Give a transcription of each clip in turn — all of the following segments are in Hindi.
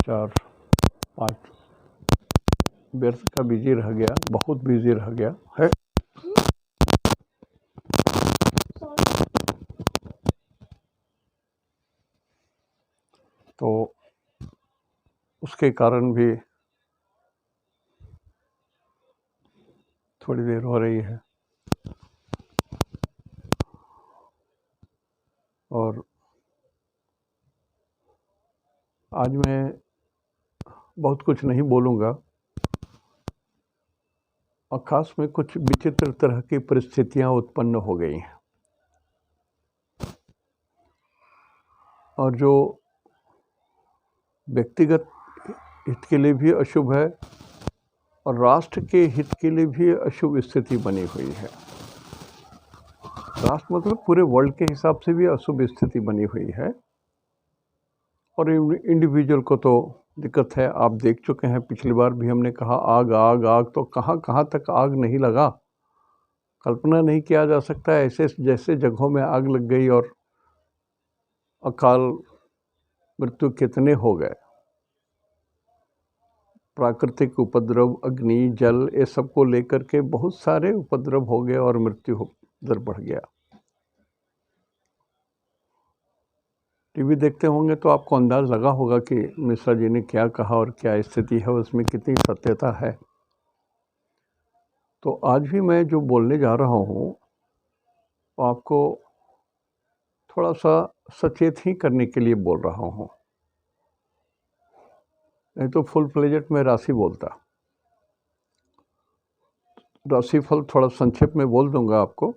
4 5 व्यर्थ का बिजी रह गया, बहुत बिजी रह गया है। तो उसके कारण भी थोड़ी देर हो रही है। और आज मैं बहुत कुछ नहीं बोलूँगा। आकाश में कुछ विचित्र तरह की परिस्थितियां उत्पन्न हो गई हैं और जो व्यक्तिगत हित के लिए भी अशुभ है और राष्ट्र के हित के लिए भी अशुभ स्थिति बनी हुई है। राष्ट्र मतलब पूरे वर्ल्ड के हिसाब से भी अशुभ स्थिति बनी हुई है और इंडिविजुअल को तो दिक्कत है। आप देख चुके हैं, पिछली बार भी हमने कहा आग आग आग, तो कहाँ कहाँ तक आग नहीं लगा, कल्पना नहीं किया जा सकता है। ऐसे जैसे जगहों में आग लग गई और अकाल मृत्यु कितने हो गए। प्राकृतिक उपद्रव, अग्नि, जल, ये सब को लेकर के बहुत सारे उपद्रव हो गए और मृत्यु दर बढ़ गया। टीवी देखते होंगे तो आपको अंदाज लगा होगा कि मिश्रा जी ने क्या कहा और क्या स्थिति है, उसमें कितनी सत्यता है। तो आज भी मैं जो बोलने जा रहा हूँ वो आपको थोड़ा सा सचेत ही करने के लिए बोल रहा हूँ, नहीं तो फुल फ्लेजेड में राशि बोलता। राशिफल थोड़ा संक्षेप में बोल दूंगा आपको,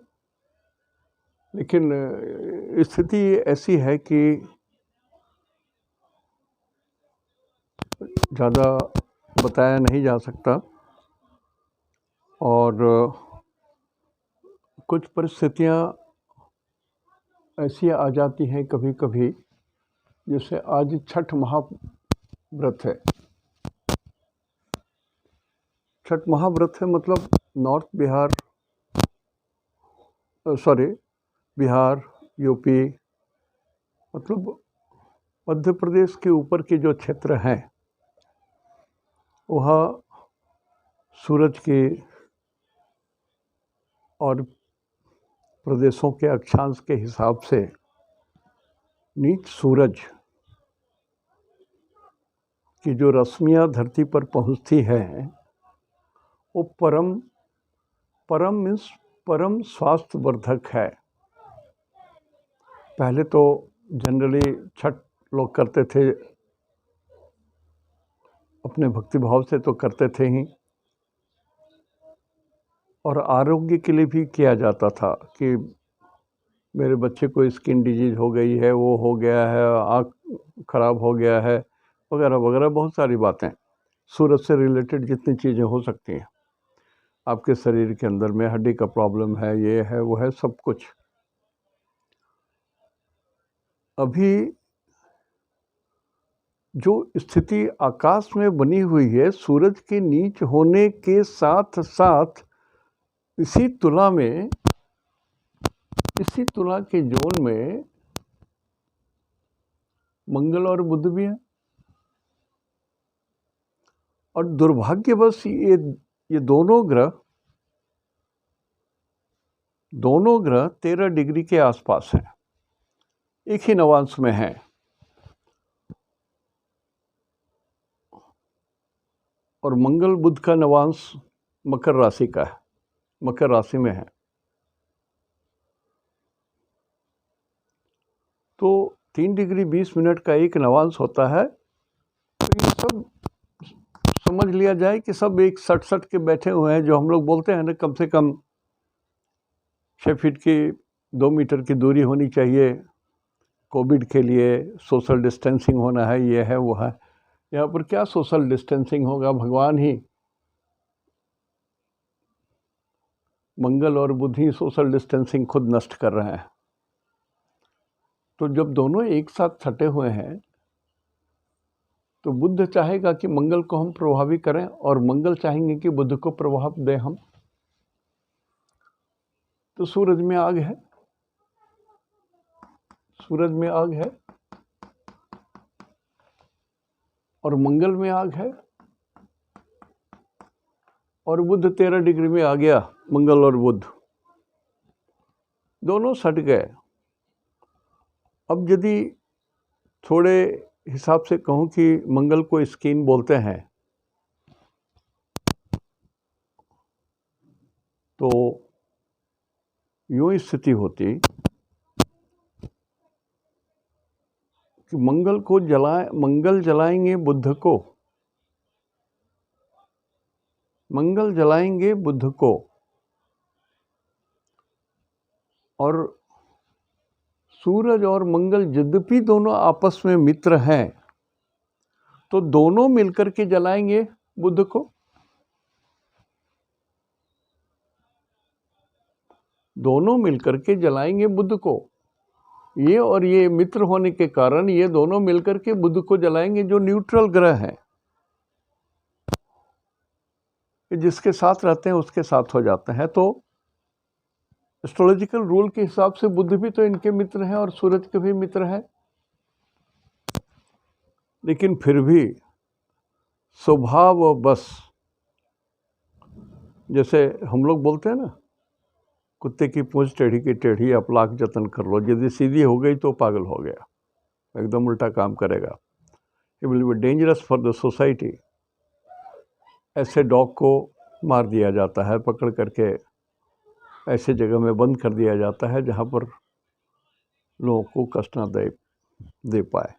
लेकिन स्थिति ऐसी है कि ज़्यादा बताया नहीं जा सकता और कुछ परिस्थितियाँ ऐसी आ जाती हैं कभी कभी। जैसे आज छठ महाव्रत है। छठ महाव्रत है मतलब नॉर्थ बिहार, बिहार, यूपी, मतलब मध्य प्रदेश के ऊपर के जो क्षेत्र हैं वहाँ सूरज के और प्रदेशों के अक्षांश के हिसाब से नीच सूरज की जो रश्मियाँ धरती पर पहुँचती हैं वो परम मीन्स परम स्वास्थ्यवर्धक है। पहले तो जनरली छठ लोग करते थे, अपने भक्तिभाव से तो करते थे ही, और आरोग्य के लिए भी किया जाता था कि मेरे बच्चे को स्किन डिजीज हो गई है, वो हो गया है, आँख खराब हो गया है, वगैरह वगैरह बहुत सारी बातें सूरज से रिलेटेड जितनी चीज़ें हो सकती हैं। आपके शरीर के अंदर में हड्डी का प्रॉब्लम है, ये है, वो है, सब कुछ। अभी जो स्थिति आकाश में बनी हुई है सूरज के नीच होने के साथ साथ इसी तुला के जोन में मंगल और बुध भी है। और दुर्भाग्यवश ये दोनों ग्रह 13 डिग्री के आसपास हैं, एक ही नवांश में हैं। और मंगल बुध का नवांश मकर राशि का है, मकर राशि में है। तो 3 डिग्री 20 मिनट का एक नवांश होता है। तो ये सब समझ लिया जाए कि सब एक सट के बैठे हुए हैं, जो हम लोग बोलते हैं ना, कम से कम 6 फीट की 2 मीटर की दूरी होनी चाहिए, कोविड के लिए सोशल डिस्टेंसिंग होना है, ये है वो है। यहाँ पर क्या सोशल डिस्टेंसिंग होगा, भगवान ही मंगल और बुध ही सोशल डिस्टेंसिंग खुद नष्ट कर रहे हैं। तो जब दोनों एक साथ सटे हुए हैं तो बुध चाहेगा कि मंगल को हम प्रभावी करें और मंगल चाहेंगे कि बुध को प्रभाव दें हम। तो सूरज में आग है, सूरज में आग है। और मंगल में आग है, और बुध 13 डिग्री में आ गया। मंगल और बुध दोनों सट गए। अब यदि थोड़े हिसाब से कहूँ कि मंगल को स्किन बोलते हैं, तो यूँ स्थिति होती कि मंगल जलाएंगे बुध को, मंगल जलाएंगे बुध को, और सूरज और मंगल यद्यपि दोनों आपस में मित्र हैं, तो दोनों मिलकर के जलाएंगे बुध को। दोनों मिलकर के जलाएंगे बुध को। ये और ये मित्र होने के कारण ये दोनों मिलकर के बुध को जलाएंगे, जो न्यूट्रल ग्रह है। जिसके साथ रहते हैं उसके साथ हो जाते हैं। तो एस्ट्रोलॉजिकल रूल के हिसाब से बुध भी तो इनके मित्र हैं और सूरज के भी मित्र हैं। लेकिन फिर भी स्वभाव बस, जैसे हम लोग बोलते हैं ना, कुत्ते की पूंछ टेढ़ी की टेढ़ी, आप लाख जतन कर लो, यदि सीधी हो गई तो पागल हो गया, एकदम उल्टा काम करेगा। It will be dangerous for the society. ऐसे डॉग को मार दिया जाता है, पकड़ करके ऐसे जगह में बंद कर दिया जाता है जहाँ पर लोगों को कष्ट ना दे पाए।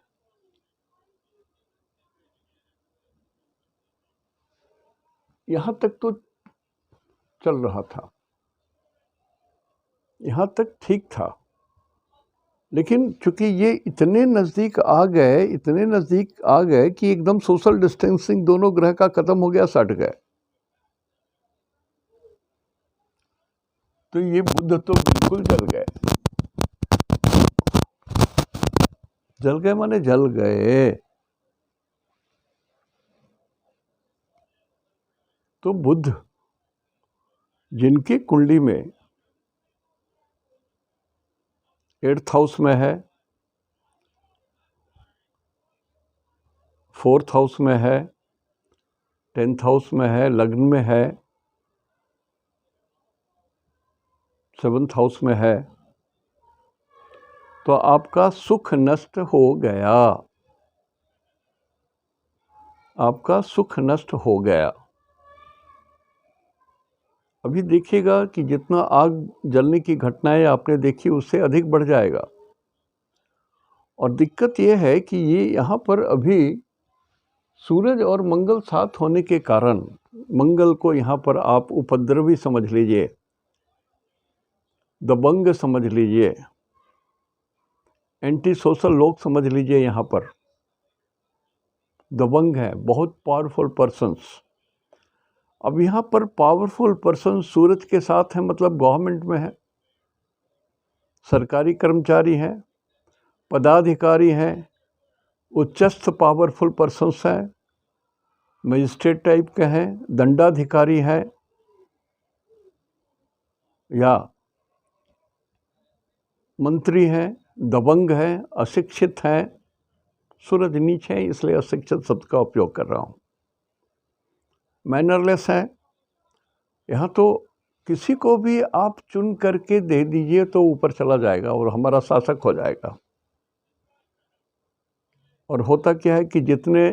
यहाँ तक तो चल रहा था, यहाँ तक ठीक था। लेकिन चूंकि ये इतने नज़दीक आ गए कि एकदम सोशल डिस्टेंसिंग दोनों ग्रह का खत्म हो गया, सट गए, तो ये बुध तो बिल्कुल जल गए। जल गए माने जल गए। तो बुध जिनकी कुंडली में 8th हाउस में है, 4th हाउस में है, 10th हाउस में है, लग्न में है, 7th हाउस में है, तो आपका सुख नष्ट हो गया, आपका सुख नष्ट हो गया। अभी देखिएगा कि जितना आग जलने की घटनाएं आपने देखी उससे अधिक बढ़ जाएगा। और दिक्कत यह है कि ये यहाँ पर अभी सूरज और मंगल साथ होने के कारण, मंगल को यहाँ पर आप उपद्रवी समझ लीजिए, दबंग समझ लीजिए, एंटी सोशल लोग समझ लीजिए। यहाँ पर दबंग है, बहुत पावरफुल पर्सन्स। अब यहाँ पर पावरफुल पर्सन सूरज के साथ है, मतलब गवर्नमेंट में है, सरकारी कर्मचारी हैं, पदाधिकारी हैं, उच्चस्थ पावरफुल पर्सन्स हैं, मजिस्ट्रेट टाइप के हैं, दंडाधिकारी हैं, या मंत्री हैं, दबंग हैं, अशिक्षित हैं। सूरज नीचे है इसलिए अशिक्षित शब्द का उपयोग कर रहा हूँ। मैनरलेस हैं। यहाँ तो किसी को भी आप चुन करके दे दीजिए तो ऊपर चला जाएगा और हमारा शासक हो जाएगा। और होता क्या है कि जितने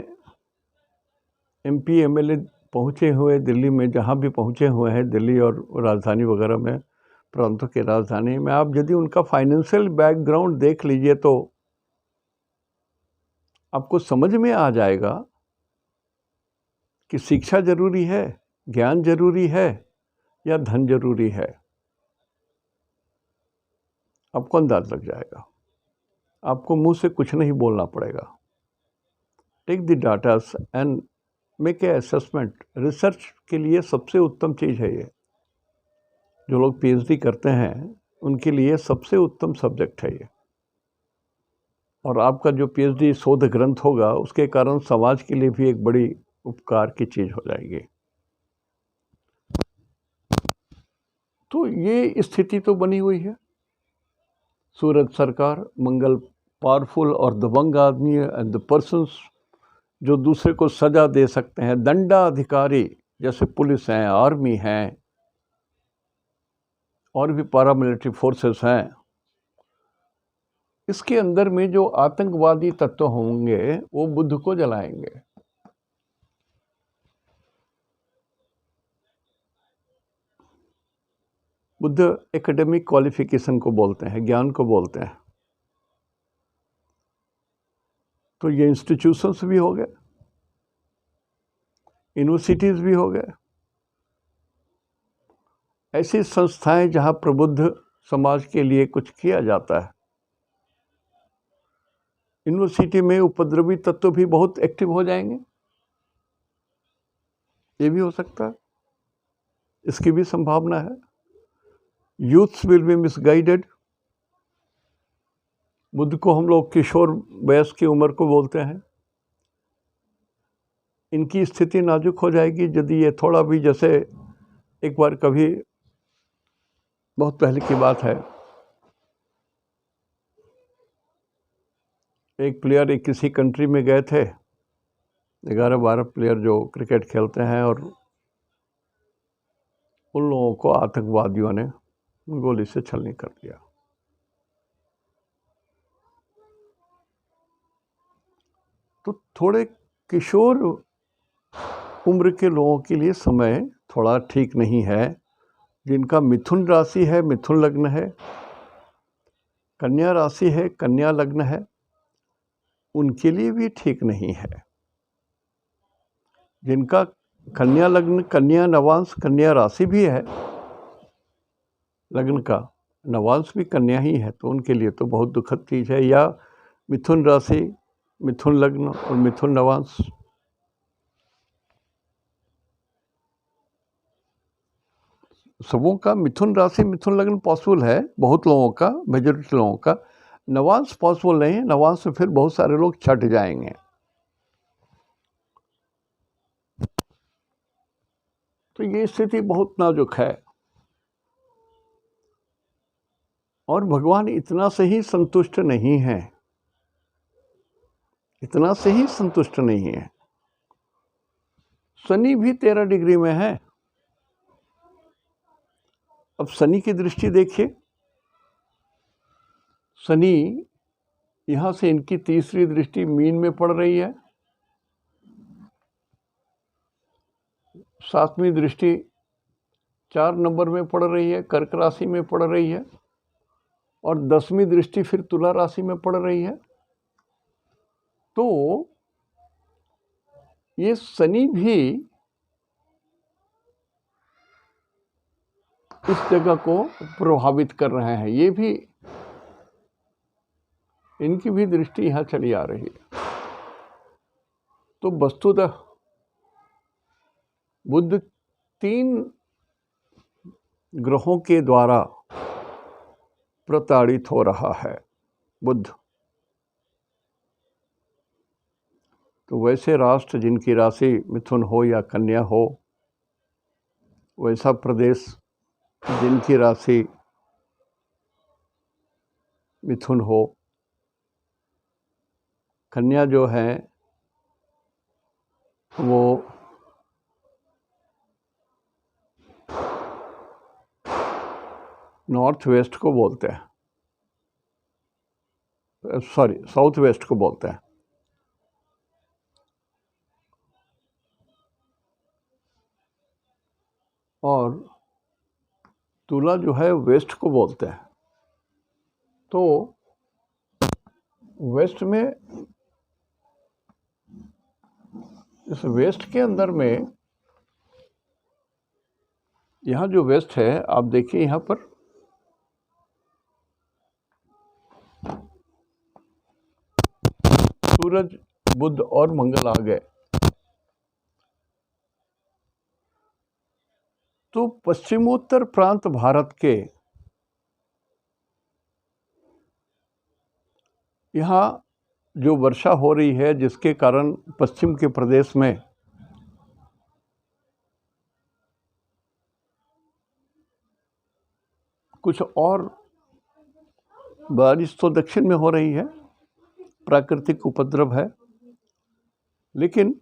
MP MLA पहुँचे हुए दिल्ली में, जहाँ भी पहुँचे हुए हैं, दिल्ली और राजधानी वगैरह में, प्रांतों की राजधानी में, आप यदि उनका फाइनेंशियल बैकग्राउंड देख लीजिए तो आपको समझ में आ जाएगा कि शिक्षा जरूरी है, ज्ञान जरूरी है, या धन जरूरी है। आपको अंदाज लग जाएगा, आपको मुंह से कुछ नहीं बोलना पड़ेगा। Take the datas and make a assessment. Research के लिए सबसे उत्तम चीज़ है ये। जो लोग PhD करते हैं उनके लिए सबसे उत्तम सब्जेक्ट है ये। और आपका जो PhD शोध ग्रंथ होगा उसके कारण समाज के लिए भी एक बड़ी उपकार की चीज़ हो जाएगी। तो ये स्थिति तो बनी हुई है। सूरज सरकार, मंगल पावरफुल और दबंग आदमी है, एंड द पर्सन्स जो दूसरे को सजा दे सकते हैं, दंडाधिकारी जैसे पुलिस हैं, आर्मी हैं और भी पैरामिलिट्री फोर्सेस हैं, इसके अंदर में जो आतंकवादी तत्व होंगे वो बुद्ध को जलाएंगे। बुद्ध एकेडमिक क्वालिफिकेशन को बोलते हैं, ज्ञान को बोलते हैं। तो ये इंस्टीट्यूशंस भी हो गए, यूनिवर्सिटीज भी हो गए, ऐसी संस्थाएं जहां प्रबुद्ध समाज के लिए कुछ किया जाता है। यूनिवर्सिटी में उपद्रवी तत्व भी बहुत एक्टिव हो जाएंगे, ये भी हो सकता है, इसकी भी संभावना है। Youths will be misguided. Buddha को हम लोग किशोर वयस की उम्र को बोलते हैं। इनकी स्थिति नाजुक हो जाएगी यदि ये थोड़ा भी, जैसे एक बार कभी, बहुत पहले की बात है, एक प्लेयर एक किसी कंट्री में गए थे, 11-12 प्लेयर जो क्रिकेट खेलते हैं, और उन लोगों को आतंकवादियों ने गोली से छलनी कर दिया। तो थोड़े किशोर उम्र के लोगों के लिए समय थोड़ा ठीक नहीं है। जिनका मिथुन राशि है, मिथुन लग्न है, कन्या राशि है, कन्या लग्न है, उनके लिए भी ठीक नहीं है। जिनका कन्या लग्न, कन्या नवांश, कन्या राशि भी है, लग्न का नवांश भी कन्या ही है, तो उनके लिए तो बहुत दुखद चीज़ है। या मिथुन राशि, मिथुन लग्न और मिथुन नवांश, सबों का मिथुन राशि, मिथुन लग्न पॉसिबल है, बहुत लोगों का, मेजॉरिटी लोगों का। नवांश पॉसिबल नहीं है, नवांश से फिर बहुत सारे लोग छट जाएंगे। तो ये स्थिति बहुत नाजुक है, और भगवान इतना से ही संतुष्ट नहीं है, इतना से ही संतुष्ट नहीं है। शनि भी 13 डिग्री में है। अब शनि की दृष्टि देखिए, शनि यहां से इनकी तीसरी दृष्टि मीन में पड़ रही है, 7वीं दृष्टि 4 नंबर में पड़ रही है, कर्क राशि में पड़ रही है, और 10वीं दृष्टि फिर तुला राशि में पड़ रही है। तो ये शनि भी इस जगह को प्रभावित कर रहे हैं, ये भी, इनकी भी दृष्टि यहां चली आ रही है। तो वस्तुतः बुद्ध 3 ग्रहों के द्वारा प्रताड़ित हो रहा है बुद्ध। तो वैसे राष्ट्र जिनकी राशि मिथुन हो या कन्या हो, वैसा प्रदेश जिनकी राशि मिथुन हो, कन्या जो है वो नॉर्थ वेस्ट को बोलते हैं, सॉरी साउथ वेस्ट को बोलते हैं, और तुला जो है वेस्ट को बोलते हैं। तो वेस्ट में, इस वेस्ट के अंदर में, यहाँ जो वेस्ट है, आप देखिए यहाँ पर सूरज, बुध और मंगल आ गए। तो पश्चिमोत्तर प्रांत भारत के यहाँ जो वर्षा हो रही है, जिसके कारण पश्चिम के प्रदेश में कुछ और बारिश तो दक्षिण में हो रही है, प्राकृतिक उपद्रव है, लेकिन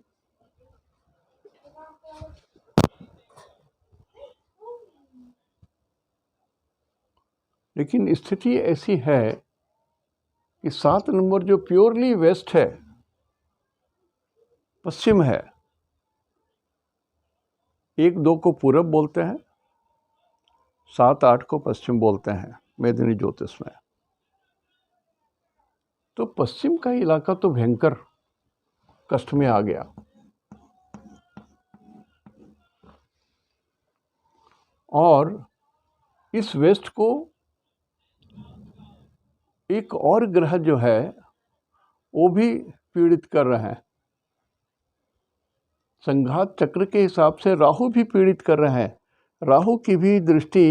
स्थिति ऐसी है कि 7 नंबर जो प्योरली वेस्ट है, पश्चिम है, 1-2 को पूरब बोलते हैं, 7-8 को पश्चिम बोलते हैं मेदिनी ज्योतिष में। तो पश्चिम का इलाका तो भयंकर कष्ट में आ गया। और इस वेस्ट को एक और ग्रह जो है वो भी पीड़ित कर रहे हैं। संघात चक्र के हिसाब से राहु भी पीड़ित कर रहे हैं। राहु की भी दृष्टि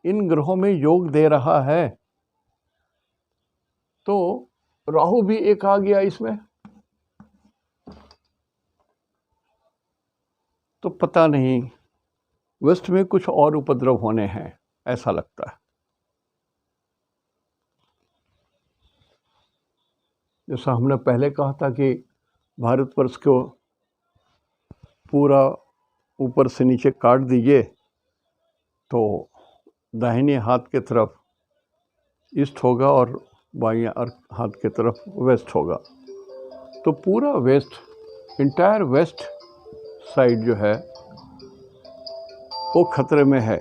इन ग्रहों में योग दे रहा है। तो राहु भी एक आ गया इसमें। तो पता नहीं वेस्ट में कुछ और उपद्रव होने हैं, ऐसा लगता है। जैसा हमने पहले कहा था कि भारतवर्ष को पूरा ऊपर से नीचे काट दीजिए तो दाहिने हाथ के तरफ ईस्ट होगा और बाएं हाथ के तरफ वेस्ट होगा। तो पूरा वेस्ट, इंटायर वेस्ट साइड जो है वो खतरे में है।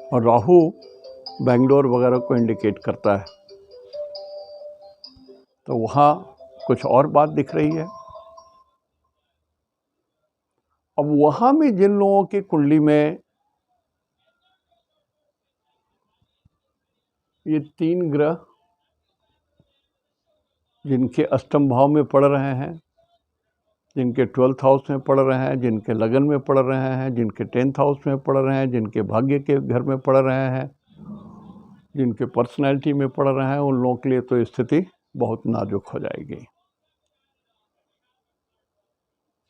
और राहु बेंगलोर वगैरह को इंडिकेट करता है। तो वहाँ कुछ और बात दिख रही है। अब वहाँ में जिन लोगों की कुंडली में ये 3 ग्रह जिनके अष्टम भाव में पड़ रहे हैं, जिनके 12th हाउस में पड़ रहे हैं, जिनके लगन में पड़ रहे हैं, जिनके 10th हाउस में पड़ रहे हैं, जिनके भाग्य के घर में पड़ रहे हैं, जिनके पर्सनैलिटी में पड़ रहे हैं, उन लोगों के लिए तो स्थिति बहुत नाजुक हो जाएगी।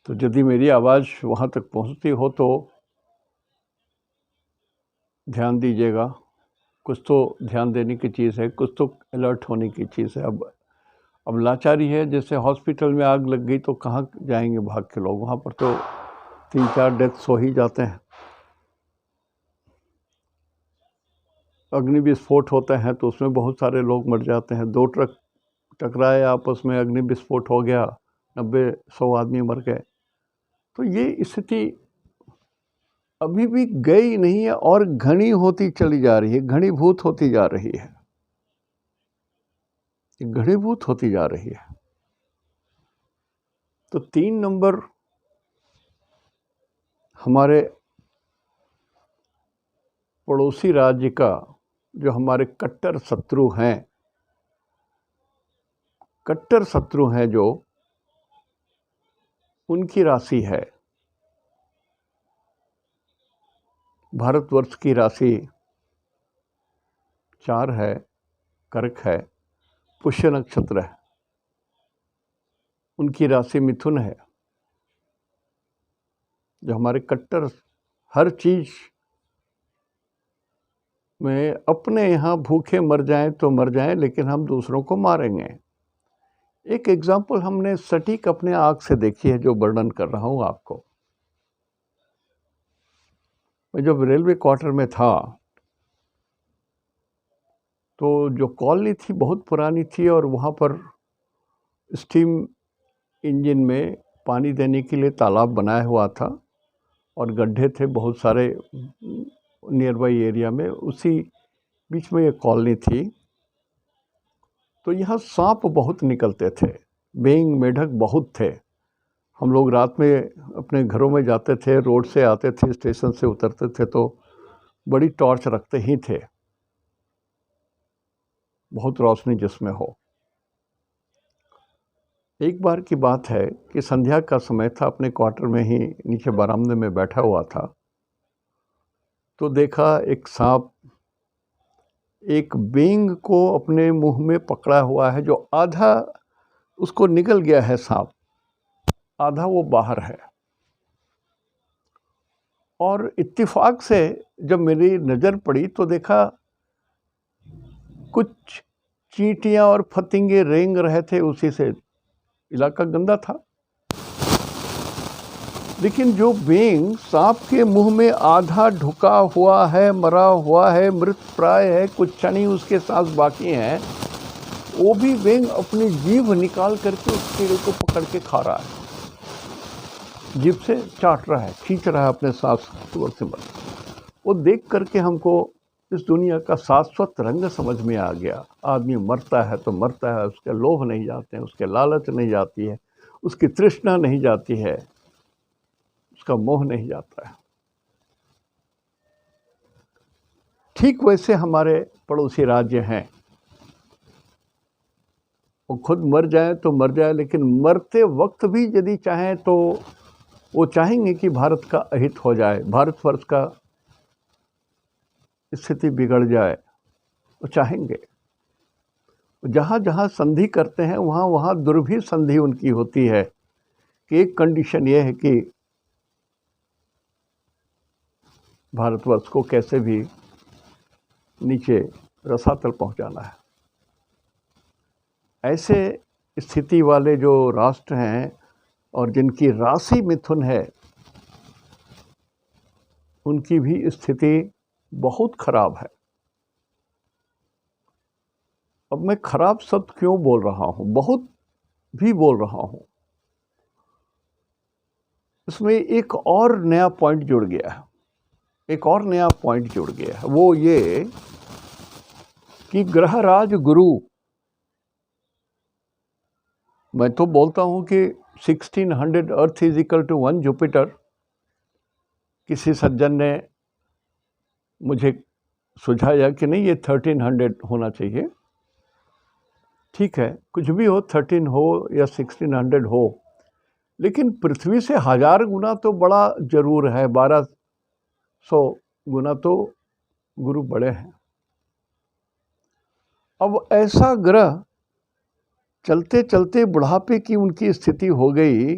तो यदि मेरी आवाज़ वहाँ तक पहुँचती हो तो ध्यान दीजिएगा। कुछ तो ध्यान देने की चीज़ है, कुछ तो अलर्ट होने की चीज़ है। अब लाचारी है। जैसे हॉस्पिटल में आग लग गई तो कहाँ जाएंगे भाग के लोग, वहाँ पर तो 3-4 डेथ्स हो ही जाते हैं। अग्नि विस्फोट होते हैं तो उसमें बहुत सारे लोग मर जाते हैं। 2 ट्रक टकराए आपस में, अग्नि विस्फोट हो गया, 90-100 आदमी मर गए। तो ये स्थिति अभी भी गई नहीं है और घनी होती चली जा रही है, घनीभूत होती जा रही है, घनीभूत होती जा रही है। तो 3 नंबर हमारे पड़ोसी राज्य का, जो हमारे कट्टर शत्रु हैं, जो उनकी राशि है। भारतवर्ष की राशि 4 है, कर्क है, पुष्य नक्षत्र है। उनकी राशि मिथुन है। जो हमारे कट्टर हर चीज में अपने यहाँ भूखे मर जाएं तो मर जाएं, लेकिन हम दूसरों को मारेंगे। एक एग्जाम्पल हमने सटीक अपने आँख से देखी है, जो वर्णन कर रहा हूँ आपको। मैं जब रेलवे क्वार्टर में था तो जो कॉलोनी थी बहुत पुरानी थी और वहाँ पर स्टीम इंजन में पानी देने के लिए तालाब बनाया हुआ था और गड्ढे थे बहुत सारे नियर बाई एरिया में। उसी बीच में एक कॉलोनी थी। तो यहाँ सांप बहुत निकलते थे, बेंग मेढक बहुत थे। हम लोग रात में अपने घरों में जाते थे, रोड से आते थे, स्टेशन से उतरते थे तो बड़ी टॉर्च रखते ही थे, बहुत रोशनी जिसमें हो। एक बार की बात है कि संध्या का समय था, अपने क्वार्टर में ही नीचे बरामदे में बैठा हुआ था तो देखा एक सांप एक बेंग को अपने मुंह में पकड़ा हुआ है, जो आधा उसको निकल गया है सांप, आधा वो बाहर है। और इत्तेफाक से जब मेरी नज़र पड़ी तो देखा कुछ चींटियां और फतिंगे रेंग रहे थे, उसी से इलाका गंदा था। लेकिन जो बेंग सांप के मुंह में आधा ढुका हुआ है, मरा हुआ है, मृत प्राय है, कुछ क्षण ही उसके सांस बाकी हैं, वो भी बेंग अपनी जीभ निकाल करके उस कीड़े को पकड़ के खा रहा है, जीभ से चाट रहा है, खींच रहा है अपने सांस से। वो देख करके हमको इस दुनिया का शाश्वत रंग समझ में आ गया। आदमी मरता है तो मरता है, उसके लोभ नहीं जाते हैं, उसके लालच नहीं जाती है, उसकी तृष्णा नहीं जाती है, उसका मोह नहीं जाता है। ठीक वैसे हमारे पड़ोसी राज्य हैं, वो खुद मर जाए तो मर जाए, लेकिन मरते वक्त भी यदि चाहें तो वो चाहेंगे कि भारत का अहित हो जाए, भारतवर्ष का स्थिति बिगड़ जाए, वो चाहेंगे। जहाँ जहाँ संधि करते हैं वहाँ वहाँ दुर्भी संधि उनकी होती है कि एक कंडीशन ये है कि भारतवर्ष को कैसे भी नीचे रसातल पहुँचाना है। ऐसे स्थिति वाले जो राष्ट्र हैं और जिनकी राशि मिथुन है, उनकी भी स्थिति बहुत खराब है। अब मैं खराब शब्द क्यों बोल रहा हूँ, बहुत भी बोल रहा हूँ, इसमें एक और नया पॉइंट जुड़ गया है, एक और नया पॉइंट जुड़ गया है। वो ये कि ग्रहराज गुरु, मैं तो बोलता हूँ कि 1600 earth is equal to 1 Jupiter. किसी सज्जन ने मुझे सुझाया कि नहीं, ये 1300 होना चाहिए। ठीक है, कुछ भी हो, 13 हो या 1600 हो, लेकिन पृथ्वी से 1000 गुना तो बड़ा जरूर है, 1200 गुना तो गुरु बड़े हैं। अब ऐसा ग्रह चलते चलते बुढ़ापे की उनकी स्थिति हो गई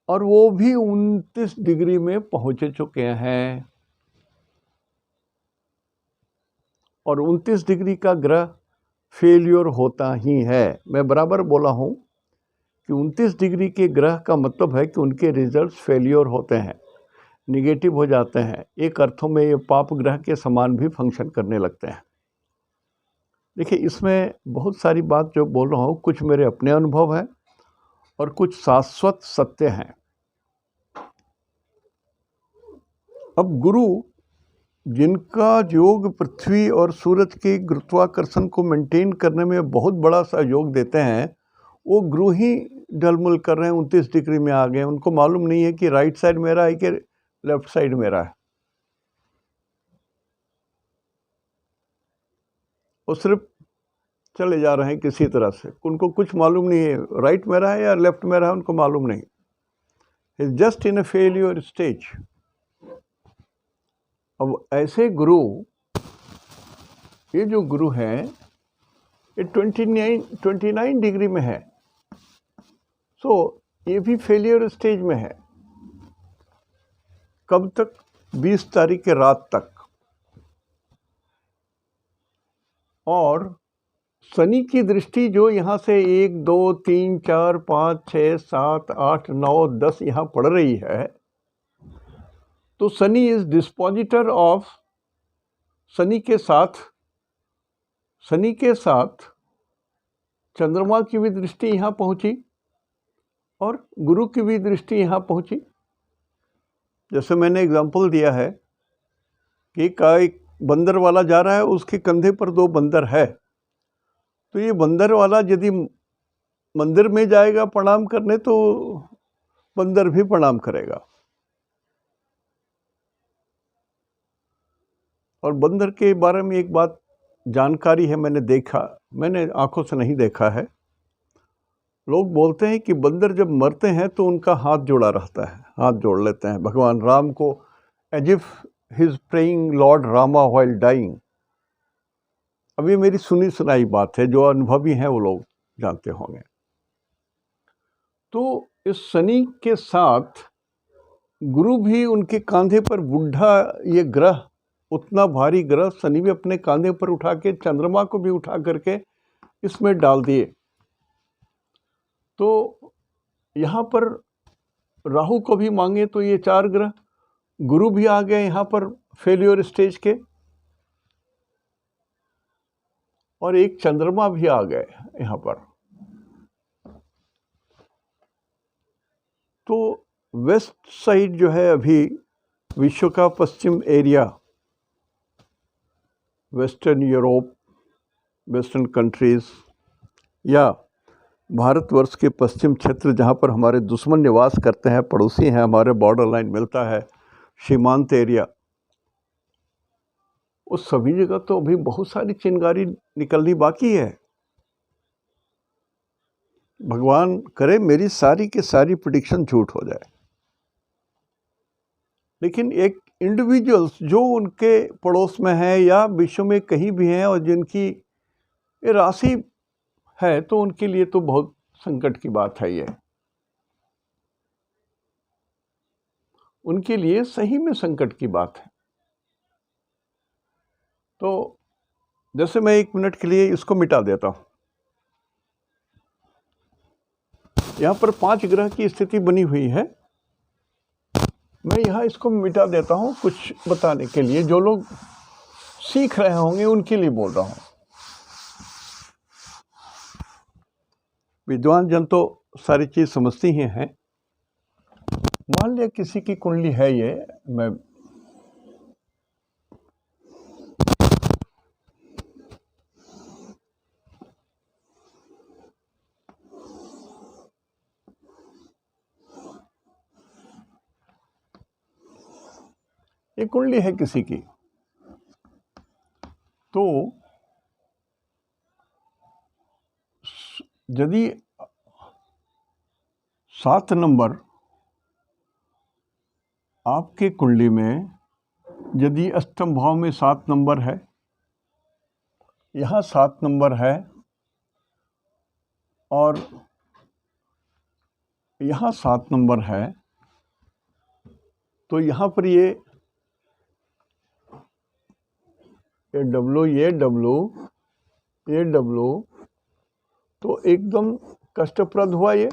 और वो भी 29 डिग्री में पहुंच चुके हैं। और 29 डिग्री का ग्रह फेलियर होता ही है। मैं बराबर बोला हूं कि 29 डिग्री के ग्रह का मतलब है कि उनके रिजल्ट्स फेलियर होते हैं, निगेटिव हो जाते हैं। एक अर्थों में ये पाप ग्रह के समान भी फंक्शन करने लगते हैं। देखिए, इसमें बहुत सारी बात जो बोल रहा हूँ, कुछ मेरे अपने अनुभव हैं और कुछ शाश्वत सत्य हैं। अब गुरु, जिनका योग पृथ्वी और सूरज के गुरुत्वाकर्षण को मेंटेन करने में बहुत बड़ा सहयोग देते हैं, वो गुरु ही डलमुल कर रहे हैं, 29 डिग्री में आ गए। उनको मालूम नहीं है कि राइट साइड मेरा है कि लेफ्ट साइड मेरा है। वो सिर्फ चले जा रहे हैं किसी तरह से, उनको कुछ मालूम नहीं है राइट मेरा है या लेफ्ट मेरा है, उनको मालूम नहीं। Is just in A failure stage. अब ऐसे गुरु, ये जो गुरु हैं, ये 29 डिग्री में है, सो ये भी फेलियर स्टेज में है। कब तक? 20 तारीख के रात तक। और शनि की दृष्टि जो यहाँ से 1 2 3 4 5 6 7 8 9 10 यहाँ पड़ रही है, तो Shani is dispositor of, Shani के साथ चंद्रमा की भी दृष्टि यहाँ पहुँची और गुरु की भी दृष्टि यहाँ पहुँची। जैसे मैंने एग्जाम्पल दिया है कि एक बंदर वाला जा रहा है, उसके कंधे पर 2 बंदर है, तो ये बंदर वाला यदि मंदिर में जाएगा प्रणाम करने, तो बंदर भी प्रणाम करेगा। और बंदर के बारे में एक बात जानकारी है, मैंने देखा, मैंने आंखों से नहीं देखा है। लोग बोलते हैं कि बंदर जब मरते हैं तो उनका हाथ जोड़ा रहता है, हाथ जोड़ लेते हैं भगवान राम को, as if his praying lord Rama while dying. अब ये मेरी सुनी सुनाई बात है, जो अनुभवी हैं वो लोग जानते होंगे। तो इस शनि के साथ गुरु भी उनके कांधे पर, बुढ़ा ये ग्रह, उतना भारी ग्रह शनि भी अपने कांधे पर उठा के, चंद्रमा को भी उठा करके इसमें डाल दिए। तो यहाँ पर राहु को भी मांगे तो ये 4 ग्रह, गुरु भी आ गए यहाँ पर फेल्योर स्टेज के, और एक चंद्रमा भी आ गए यहाँ पर। तो वेस्ट साइड जो है अभी विश्व का पश्चिम area, western Europe, western countries या भारतवर्ष के पश्चिम क्षेत्र जहाँ पर हमारे दुश्मन निवास करते हैं, पड़ोसी हैं, हमारे बॉर्डर लाइन मिलता है, सीमांत एरिया, उस सभी जगह तो अभी बहुत सारी चिंगारी निकलनी बाकी है। भगवान करे मेरी सारी की सारी प्रेडिक्शन झूठ हो जाए, लेकिन एक इंडिविजुअल्स जो उनके पड़ोस में हैं या विश्व में कहीं भी हैं और जिनकी राशि है, तो उनके लिए तो बहुत संकट की बात है ये, उनके लिए सही में संकट की बात है। तो जैसे मैं 1 मिनट के लिए इसको मिटा देता हूँ। यहाँ पर 5 ग्रह की स्थिति बनी हुई है, मैं यहाँ इसको मिटा देता हूँ कुछ बताने के लिए, जो लोग सीख रहे होंगे उनके लिए बोल रहा हूँ। विद्वान जन तो सारी चीज़ समझती ही हैं। मान लिया किसी की कुंडली है ये, मैं ये कुंडली है किसी की, तो यदि 7 नंबर आपके कुंडली में, यदि अष्टम भाव में 7 नंबर है, यहाँ 7 नंबर है और यहाँ 7 नंबर है, तो यहाँ पर ये डब्लू तो एकदम कष्टप्रद हुआ ये।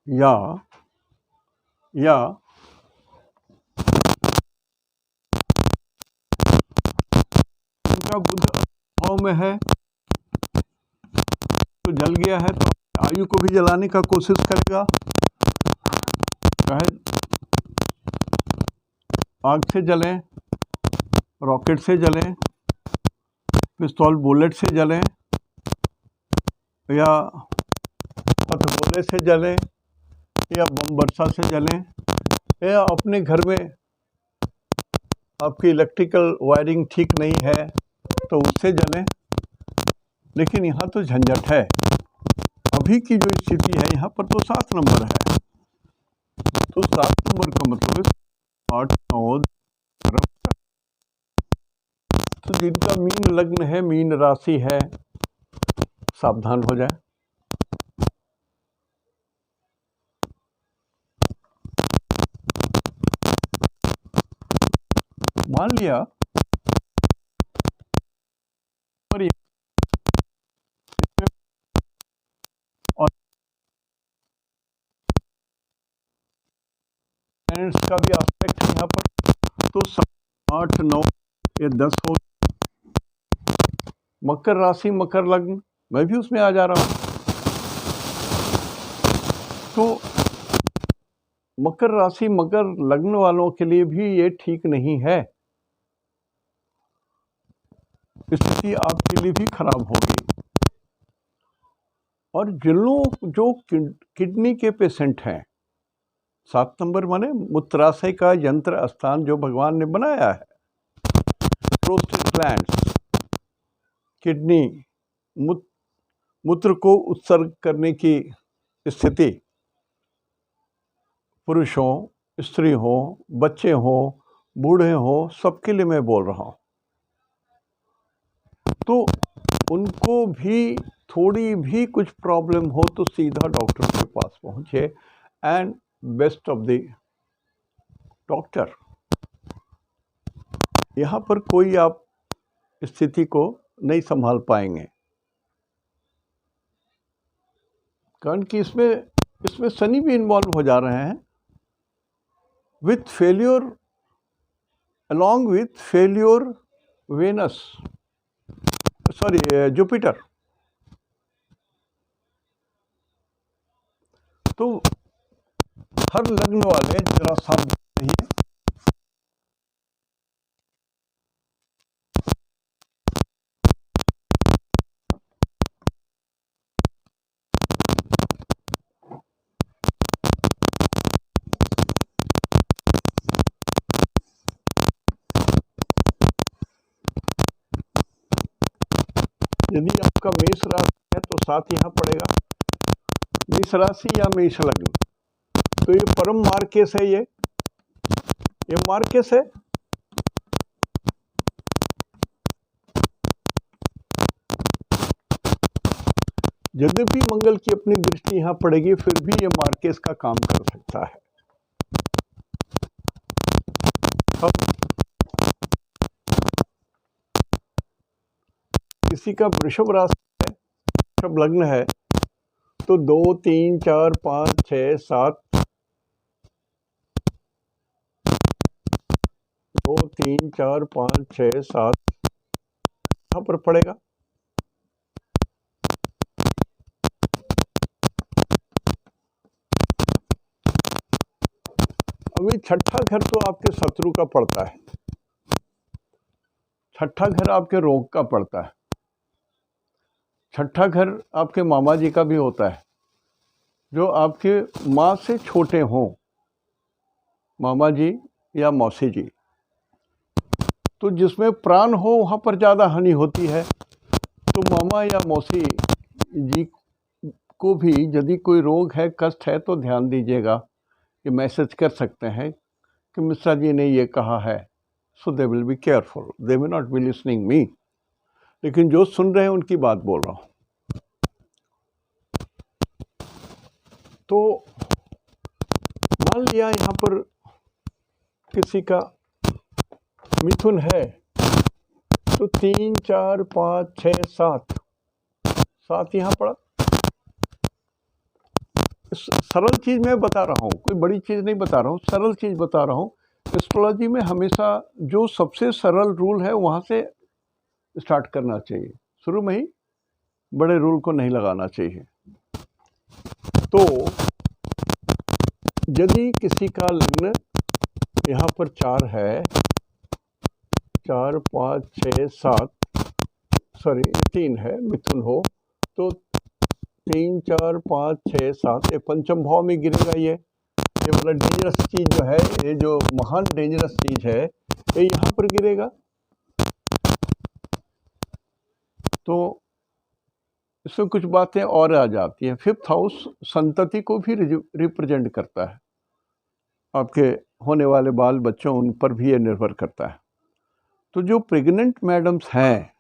या उनका बुध भाव में है तो जल गया है, तो आयु को भी जलाने का कोशिश करेगा, चाहे आग से जलें, रॉकेट से जलें, पिस्तौल बुलेट से जलें, या हथगोले से जलें, या बम वर्षा से जलें, या अपने घर में आपकी इलेक्ट्रिकल वायरिंग ठीक नहीं है तो उससे जलें। लेकिन यहाँ तो झंझट है। अभी की जो स्थिति है यहाँ पर तो 7 नंबर है, तो 7 नंबर का मतलब 8, 9, तो जिनका मीन लग्न है, मीन राशि है, सावधान हो जाए। मान लिया और का भी एस्पेक्ट है यहाँ पर, तो 8, 9 या 10 हो। मकर राशि, मकर लग्न, मैं भी उसमें आ जा रहा हूँ। तो मकर राशि, मकर लग्न वालों के लिए भी ये ठीक नहीं है, स्थिति आपके लिए भी खराब होगी। और जिन लोग जो किडनी के पेशेंट हैं, 7 नंबर माने मूत्राशय का यंत्र स्थान जो भगवान ने बनाया है, प्रोस्टेट ग्लैंड्स, किडनी, मूत्र को उत्सर्ग करने की स्थिति, पुरुष हो, स्त्री हो, बच्चे हो, बूढ़े हो, सबके लिए मैं बोल रहा हूँ। तो उनको भी थोड़ी भी कुछ प्रॉब्लम हो तो सीधा डॉक्टर के पास पहुँचे, and best of the doctor. यहाँ पर कोई आप स्थिति को नहीं संभाल पाएंगे, कारण कि इसमें शनि भी इन्वॉल्व हो जा रहे हैं with failure, along with failure Venus, sorry Jupiter. तो हर लग्न वाले जरा सावधान रहिए। यदि आपका मेष राशि है तो 7 यहाँ पड़ेगा, मेष राशि या मेष लग्न, तो ये परम मार्केस है, ये मार्केस है। यद्यपि मंगल की अपनी दृष्टि यहाँ पड़ेगी, फिर भी ये मार्केस का काम कर सकता है। अब किसी का वृषभ राशि है, वृषभ लग्न है, तो 2, 3, 4, 5, 6, 7, 2, 3, 4, 5, 6, 7 यहाँ पर पड़ेगा। अभी छठा घर तो आपके शत्रु का पड़ता है, छठा घर आपके रोग का पड़ता है, छठा घर आपके मामा जी का भी होता है, जो आपके माँ से छोटे हों, मामा जी या मौसी जी, तो जिसमें प्राण हो वहाँ पर ज़्यादा हानि होती है। तो मामा या मौसी जी को भी यदि कोई रोग है, कष्ट है, तो ध्यान दीजिएगा कि मैसेज कर सकते हैं कि मिश्रा जी ने ये कहा है, so they will be careful, they may not be listening me, लेकिन जो सुन रहे हैं उनकी बात बोल रहा हूँ। तो मान लिया यहाँ पर किसी का मिथुन है, तो 3, 4, 5, 6, 7 यहाँ पड़ा। सरल चीज़ मैं बता रहा हूँ, कोई बड़ी चीज़ नहीं बता रहा हूँ, सरल चीज़ बता रहा हूँ। एस्ट्रोलॉजी में हमेशा जो सबसे सरल रूल है वहाँ से स्टार्ट करना चाहिए, शुरू में ही बड़े रूल को नहीं लगाना चाहिए। तो यदि किसी का लग्न यहाँ पर 4 है, 4, 5, 6, 7, सॉरी 3 है, मिथुन हो, तो 3, 4, 5, 6, 7 ये पंचम भाव में गिरेगा। ये वाला डेंजरस चीज़ जो है, ये जो महान डेंजरस चीज़ है, ये यहाँ पर गिरेगा। तो इसमें कुछ बातें और आ जाती हैं। 5th हाउस संतति को भी रिप्रेजेंट करता है, आपके होने वाले बाल बच्चों, उन पर भी ये निर्भर करता है। तो जो प्रेग्नेंट मैडम्स हैं,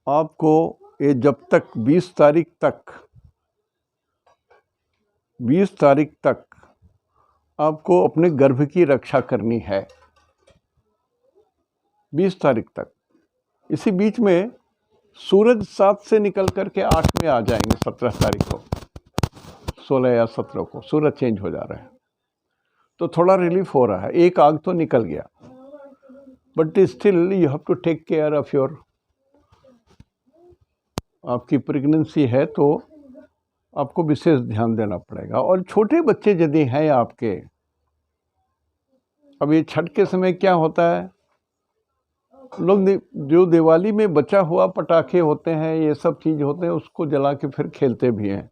आपको ये जब तक 20 तारीख तक आपको अपने गर्भ की रक्षा करनी है, 20 तारीख तक। इसी बीच में सूरज 7 से निकल कर के 8 में आ जाएंगे, 17 तारीख को, 16 या 17 को सूरज चेंज हो जा रहे हैं, तो थोड़ा रिलीफ हो रहा है, एक आग तो निकल गया, but still you have to take care of your, आपकी प्रेगनेंसी है तो आपको विशेष ध्यान देना पड़ेगा। और छोटे बच्चे यदि हैं आपके, अब ये छठ के समय क्या होता है, लोग जो दिवाली में बचा हुआ पटाखे होते हैं, ये सब चीज़ होते हैं, उसको जला के फिर खेलते भी हैं।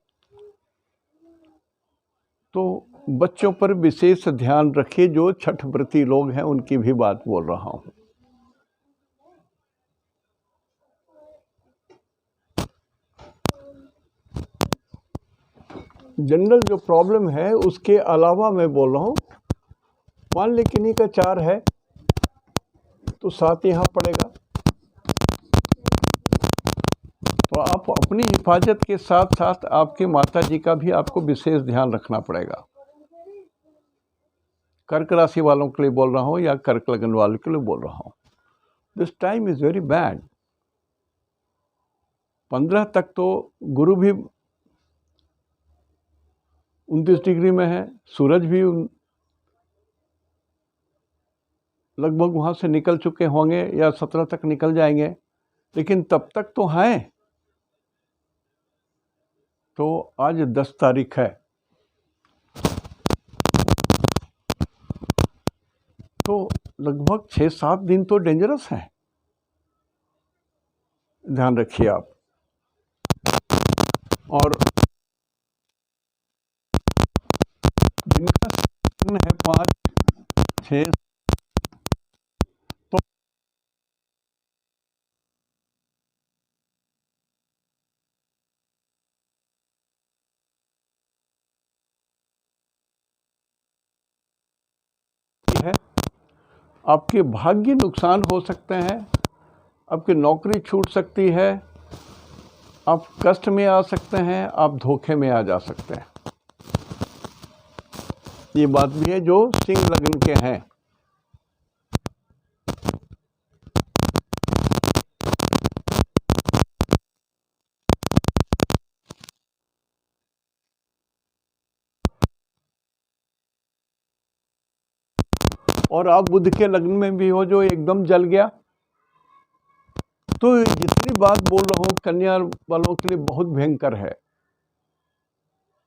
तो बच्चों पर विशेष ध्यान रखिए, जो छठ व्रती लोग हैं उनकी भी बात बोल रहा हूँ। जनरल जो प्रॉब्लम है उसके अलावा मैं बोल रहा हूँ, मान लें किन्हीं का 4 है तो 7 यहाँ पड़ेगा। तो आप अपनी हिफाजत के साथ साथ आपके माता जी का भी आपको विशेष ध्यान रखना पड़ेगा। कर्क राशि वालों के लिए बोल रहा हूँ या कर्क लग्न वालों के लिए बोल रहा हूँ। This time is very bad. 15 तक तो गुरु भी 29 डिग्री में है, सूरज भी लगभग वहाँ से निकल चुके होंगे या 17 तक निकल जाएंगे, लेकिन तब तक तो हैं। तो आज 10 तारीख है, तो लगभग 6-7 दिन तो डेंजरस हैं। ध्यान रखिए आप। और जिनका है 5-6 तो है, आपके भाग्य नुकसान हो सकते हैं, आपकी नौकरी छूट सकती है, आप कष्ट में आ सकते हैं, आप धोखे में आ जा सकते हैं। ये बात भी है जो सिंह लग्न के हैं। और आप बुध के लग्न में भी हो जो एकदम जल गया। तो जितनी बात बोल रहा हूँ कन्या वालों के लिए बहुत भयंकर है,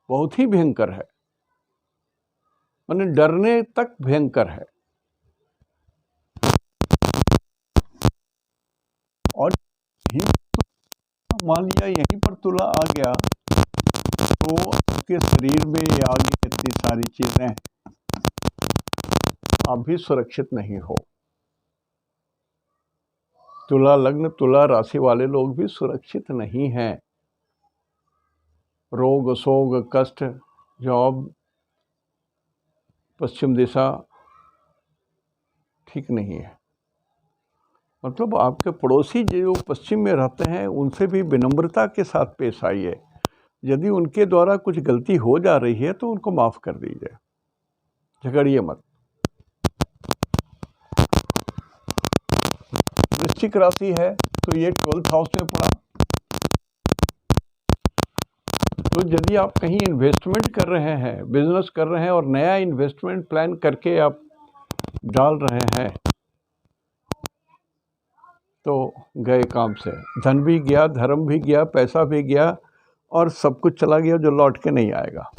बहुत ही भयंकर है, माने डरने तक भयंकर है। और मान लिया यहीं पर तुला आ गया तो आपके शरीर में ये आ गई इतनी सारी चीजें, आप भी सुरक्षित नहीं हो। तुला लग्न, तुला राशि वाले लोग भी सुरक्षित नहीं हैं। रोग, शोक, कष्ट, जॉब, पश्चिम दिशा ठीक नहीं है। मतलब आपके पड़ोसी जो पश्चिम में रहते हैं उनसे भी विनम्रता के साथ पेश आइए। यदि उनके द्वारा कुछ गलती हो जा रही है तो उनको माफ़ कर दीजिए, झगड़िए मत। वृश्चिक राशि है तो ये 12th हाउस में पड़ा। तो यदि आप कहीं इन्वेस्टमेंट कर रहे हैं, बिजनेस कर रहे हैं और नया इन्वेस्टमेंट प्लान करके आप डाल रहे हैं तो गए काम से। धन भी गया, धर्म भी गया, पैसा भी गया और सब कुछ चला गया जो लौट के नहीं आएगा।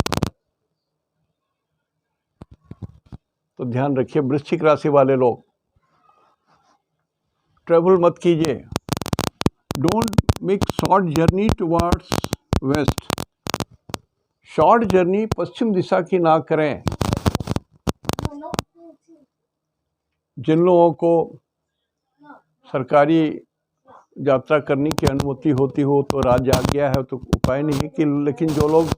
तो ध्यान रखिए वृश्चिक राशि वाले लोग, ट्रैवल मत कीजिए। Don't make short journey towards west. Short journey पश्चिम दिशा की ना करें। जिन लोगों को सरकारी यात्रा करने की अनुमति होती हो तो राज्य आज्ञा है तो उपाय नहीं कि, लेकिन जो लोग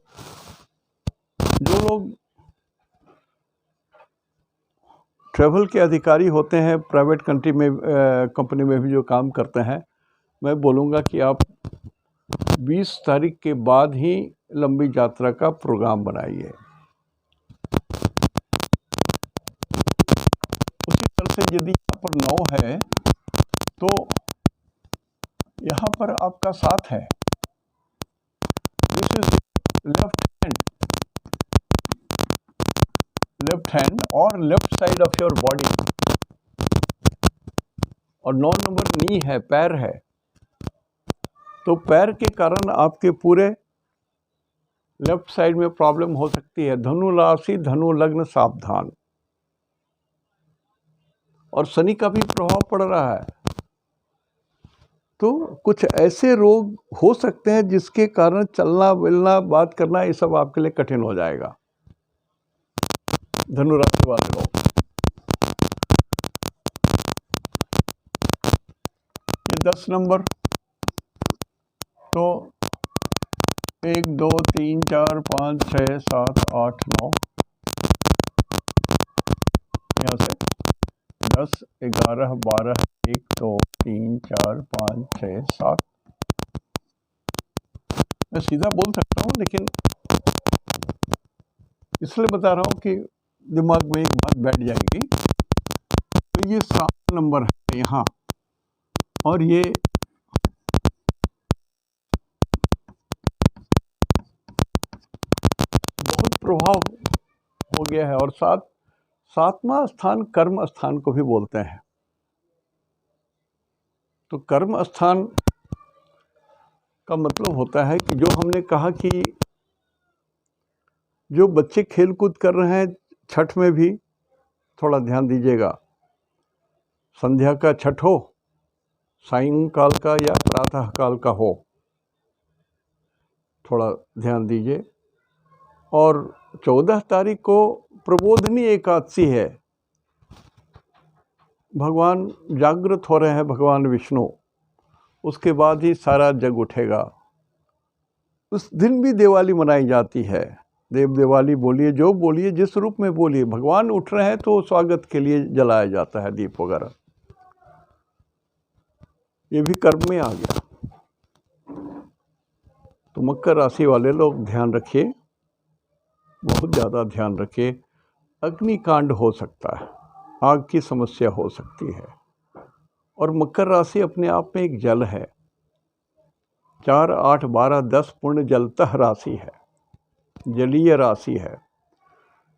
ट्रैवल के अधिकारी होते हैं, प्राइवेट कंपनी में भी जो काम करते हैं, मैं बोलूँगा कि आप 20 तारीख के बाद ही लंबी यात्रा का प्रोग्राम बनाइए। उसी तरह से यदि यहाँ पर 9 है तो यहाँ पर आपका 7 है। दिस इज लेफ्ट हैंड और left side of your body. और 9 नंबर नी है, पैर है। तो पैर के कारण आपके पूरे लेफ्ट साइड में प्रॉब्लम हो सकती है। धनु राशि, धनु लग्न, सावधान। और शनि का भी प्रभाव पड़ रहा है तो कुछ ऐसे रोग हो सकते हैं जिसके कारण चलना मिलना, बात करना, ये सब आपके लिए कठिन हो जाएगा। धनु राशि वाले लोग, ये 10 नंबर तो 1 2 3 4 5 6 7 8 9, यहाँ से 10 11 12 1 2 3 4 5 6 7। मैं सीधा बोल सकता हूँ लेकिन इसलिए बता रहा हूँ कि दिमाग में एक बात बैठ जाएगी। तो ये 7 नंबर है यहाँ, और ये बहुत प्रभाव हो गया है। और सातवां स्थान कर्म स्थान को भी बोलते हैं। तो कर्म स्थान का मतलब होता है कि जो हमने कहा कि जो बच्चे खेल कूद कर रहे हैं, छठ में भी थोड़ा ध्यान दीजिएगा। संध्या का छठ हो, सायंकाल का या प्रातः काल का हो, थोड़ा ध्यान दीजिए। और 14 तारीख को प्रबोधनी एकादशी है। भगवान जागृत हो रहे हैं, भगवान विष्णु। उसके बाद ही सारा जग उठेगा। उस दिन भी दिवाली मनाई जाती है। देव दिवाली बोलिए, जो बोलिए, जिस रूप में बोलिए, भगवान उठ रहे हैं तो स्वागत के लिए जलाया जाता है दीप वगैरह। ये भी कर्म में आ गया। तो मकर राशि वाले लोग ध्यान रखिए, बहुत ज़्यादा ध्यान रखिए। अग्निकांड हो सकता है, आग की समस्या हो सकती है। और मकर राशि अपने आप में एक जल है। 4, 8, 12, 10 पूर्ण जलतः राशि है, जलीय राशि है।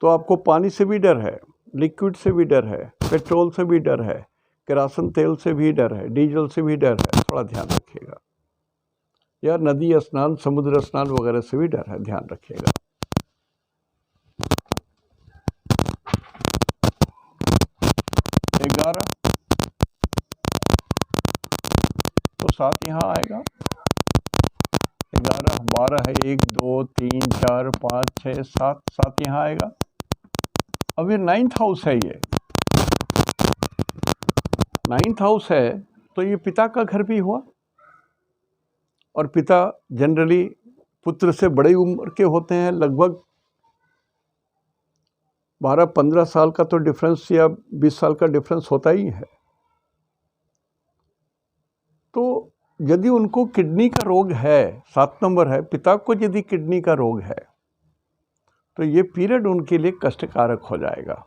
तो आपको पानी से भी डर है, लिक्विड से भी डर है, पेट्रोल से भी डर है, केरासिन तेल से भी डर है, डीजल से भी डर है। थोड़ा ध्यान रखिएगा। या नदी स्नान, समुद्र स्नान वगैरह से भी डर है, ध्यान रखिएगा। ग्यारह तो 7 यहाँ आएगा। 11, 12 है, 1, 2, 3, 4, 5, 6, 7, 7 यहाँ आएगा। अब ये 9th हाउस है। ये 9th हाउस है तो ये पिता का घर भी हुआ। और पिता जनरली पुत्र से बड़ी उम्र के होते हैं, लगभग 12-15 साल का तो डिफरेंस या 20 साल का डिफरेंस होता ही है। तो यदि उनको किडनी का रोग है, 7 नंबर है, पिता को यदि किडनी का रोग है तो ये पीरियड उनके लिए कष्टकारक हो जाएगा।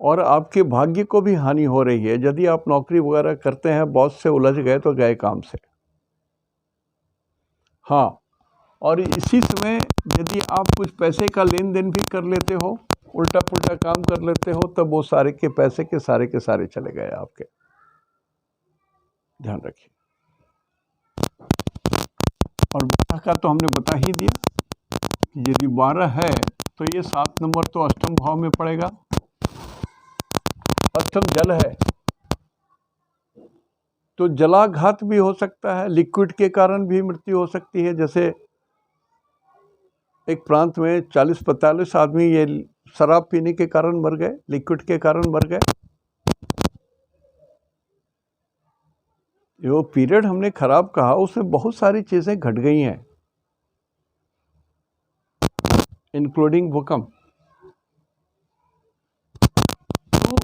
और आपके भाग्य को भी हानि हो रही है। यदि आप नौकरी वगैरह करते हैं, बॉस से उलझ गए तो गए काम से। हाँ, और इसी समय यदि आप कुछ पैसे का लेन देन भी कर लेते हो, उल्टा पुल्टा काम कर लेते हो, तब वो सारे के पैसे के सारे चले गए आपके। ध्यान रखिए। और 12 का तो हमने बता ही दिया कि यदि 12 है तो ये 7 नंबर तो अष्टम भाव में पड़ेगा। अष्टम जल है तो जलाघात भी हो सकता है, लिक्विड के कारण भी मृत्यु हो सकती है। जैसे एक प्रांत में 40-45 आदमी ये शराब पीने के कारण मर गए, लिक्विड के कारण मर गए। जो पीरियड हमने खराब कहा उसमें बहुत सारी चीज़ें घट गई हैं, इंक्लूडिंग भूकंप। तो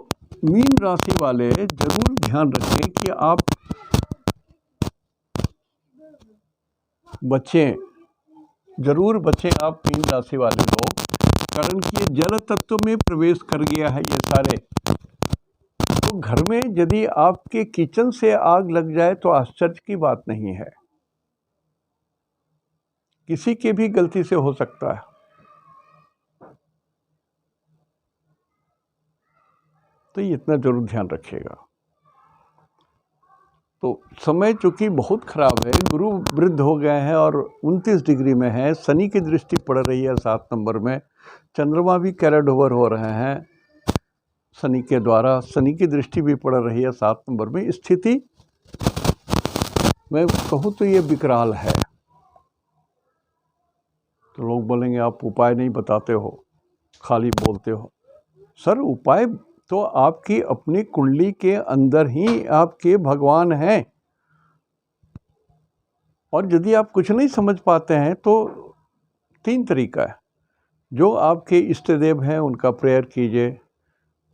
मीन राशि वाले जरूर ध्यान रखें कि आप बचें, जरूर बचें आप मीन राशि वाले लोग। कारण कि ये जल तत्व में प्रवेश कर गया है ये सारे। तो घर में यदि आपके किचन से आग लग जाए तो आश्चर्य की बात नहीं है, किसी के भी गलती से हो सकता है। तो ये इतना जरूर ध्यान रखिएगा। तो समय चूंकि बहुत खराब है, गुरु वृद्ध हो गए हैं और 29 डिग्री में है, शनि की दृष्टि पड़ रही है 7 नंबर में, चंद्रमा भी कैरिड ओवर हो रहे हैं शनि के द्वारा, शनि की दृष्टि भी पड़ रही है 7 नंबर में। स्थिति मैं कहूँ तो ये विकराल है। तो लोग बोलेंगे आप उपाय नहीं बताते हो, खाली बोलते हो। सर उपाय तो आपकी अपनी कुंडली के अंदर ही आपके भगवान हैं। और यदि आप कुछ नहीं समझ पाते हैं तो 3 तरीका है। जो आपके इष्ट देव हैं उनका प्रेयर कीजिए,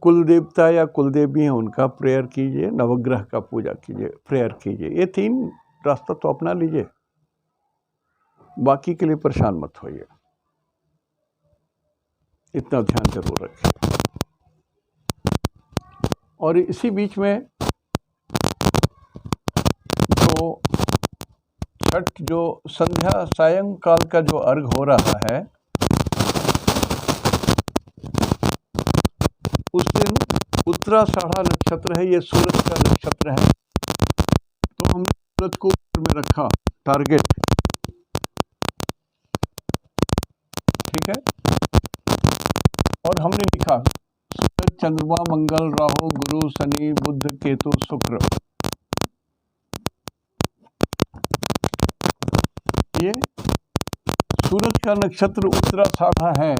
कुल देवता या कुल देवी हैं उनका प्रेयर कीजिए, नवग्रह का पूजा कीजिए, प्रेयर कीजिए। ये 3 रास्ता तो अपना लीजिए, बाकी के लिए परेशान मत होइए। इतना ध्यान जरूर रखिए। और इसी बीच में छठ जो संध्या सायंकाल का जो अर्घ हो रहा है, उस दिन उत्तराषाढ़ा नक्षत्र है, ये सूरज का नक्षत्र है। तो हमने सूरज को ऊपर में रखा टारगेट, ठीक है, और हमने लिखा सूरज चंद्रमा मंगल राहु गुरु शनि बुध केतु शुक्र। ये सूरज का नक्षत्र उत्तराषाढ़ा है,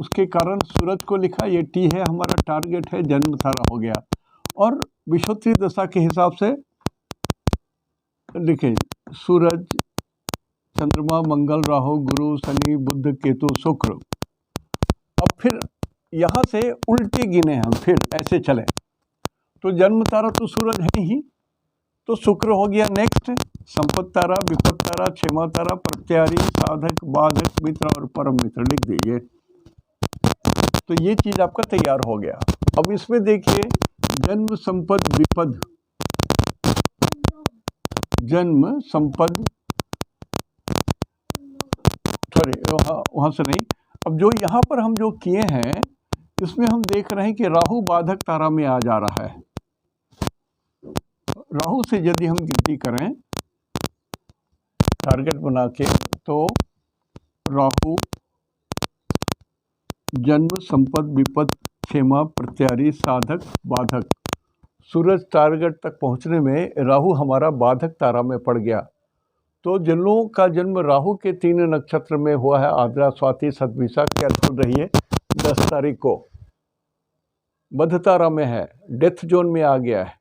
उसके कारण सूरज को लिखा, ये टी है, हमारा टारगेट है, जन्म तारा हो गया। और विषुवती दशा के हिसाब से लिखें सूरज चंद्रमा मंगल राहु गुरु शनि बुध केतु शुक्र। अब फिर यहाँ से उल्टे गिने हम, फिर ऐसे चले तो जन्म तारा तो सूरज है ही, तो शुक्र हो गया नेक्स्ट, संपत तारा, विपत तारा, क्षेमा तारा, प्रत्यारी, साधक, बाधक, मित्र और परम मित्र लिख दीजिए। तो ये चीज आपका तैयार हो गया। अब इसमें देखिए जन्म संपद विपद, जन्म संपद, सॉरी वहां से नहीं, अब जो यहाँ पर हम जो किए हैं इसमें हम देख रहे हैं कि राहु बाधक तारा में आ जा रहा है। राहु से यदि हम गिनती करें टारगेट बना के, तो राहु जन्म संपद विपद क्षेमा प्रत्यारी साधक बाधक, सूरज टारगेट तक पहुंचने में राहु हमारा बाधक तारा में पड़ गया। तो जिन लोगों का जन्म राहु के 3 नक्षत्र में हुआ है, आद्रा स्वाति शतभिषा, केयरफुल रहिए, 10 तारीख को मध्य तारा में है, डेथ जोन में आ गया है,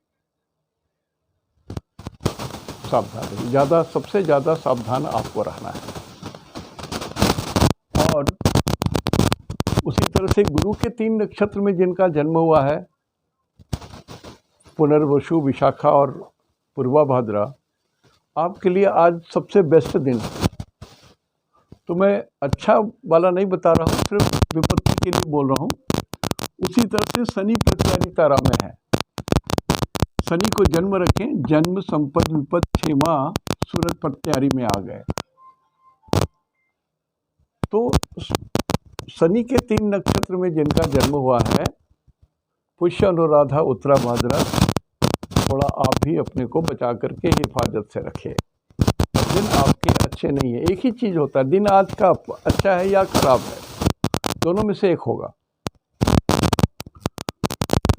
सावधान, ज़्यादा, सबसे ज़्यादा सावधान आपको रहना है। और उसी तरह से गुरु के 3 नक्षत्र में जिनका जन्म हुआ है, पुनर्वसु, विशाखा और पूर्वाभाद्रा, आपके लिए आज सबसे बेस्ट दिन। तो मैं अच्छा वाला नहीं बता रहा हूँ, सिर्फ विपत्ति के लिए बोल रहा हूँ। उसी तरह से शनि प्रत्यारी तारा में है, शनि को जन्म रखें, जन्म संपद विपद क्षेमा सूरज प्रत्यारी में आ गए। तो शनि के 3 नक्षत्र में जिनका जन्म हुआ है, पुष्य अनुराधा उत्तरा भाद्रा, थोड़ा आप भी अपने को बचा करके हिफाजत से रखिए। दिन आपके अच्छे नहीं है, एक ही चीज होता है, दिन आज का अच्छा है या खराब है, दोनों में से एक होगा।